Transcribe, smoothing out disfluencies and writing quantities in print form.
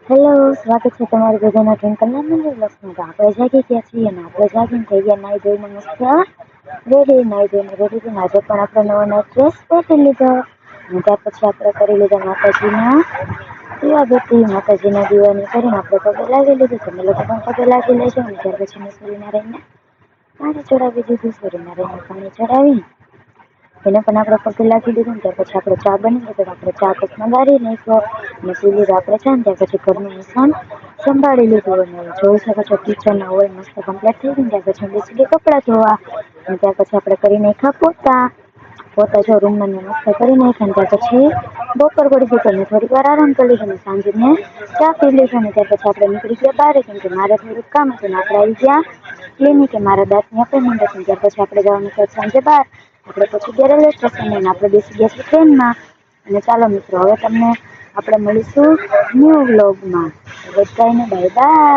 Hello, સ્વાગત છે તમારું બધાના ટ્વિંકલના વ્લોગ્સમાં. તો આપણે જાગી ગયા છીએ અને આપણે જાગીને થઈ ગયા નાઈ ધોઈને મસ્ત રેડી. નાઈ ધોઈને રેડી થઈને આજે પણ આપણે નવો નવો ડ્રેસ પહેરી લીધો અને ત્યાર પછી આપણે કરી લીધા માતાજીના દીવાબત્તી. માતાજીના દીવાની કરીને આપણે પગે લાગી લીધું. તમે લોકો પણ પગે લાગી લેજો. અને ત્યાર પછી મેં સૂર્યનારાયણને પાણી ચડાવી દીધું. સૂર્યનારાયણને પાણી ચડાવી એને પણ આપણે પગે લાગી દીધું. ત્યાર પછી આપણે ચા બની ગઈ તો આપણે ચા કપમાં ગાળી નાખ્યો અને પી લીધો આપણે ચા. ત્યાર પછી ઘરનું ઇન્સાન સંભાળી લીધું અને જોઈ શકો છો કિચનના હોય મસ્ત કમ્પ્લીટ થઈ ગયું. ત્યાર પછી બેસી ગઈ કપડાં ધોવા અને ત્યાર પછી આપણે કરી નાખ્યા પોતા જો રૂમમાં મસ્ત કરી નાખ્યા. ત્યાર પછી બપોર પડી ગઈ તો મેં થોડીક વાર આરામ કરી લીધો અને સાંજે મેં ચા પી લીધો. અને ત્યાર પછી આપણે નીકળી ગયા બહાર કેમ કે મારે થોડુંક કામ હતું ને આપણે આવી ગયા ક્લિનિકે મારા દાંતની અપોઇન્ટમેન્ટ હતી. ત્યાર પછી આપણે જવાનું હતું સાંજે બહાર. આપણે પછી ગયા રેલવે સ્ટેશને અને આપણે બેસી ગયા છીએ ટ્રેનમાં. અને ચાલો મિત્રો હવે તમને આપણે મળીશું ન્યૂ વ્લોગમાં. બધાને બાય બાય.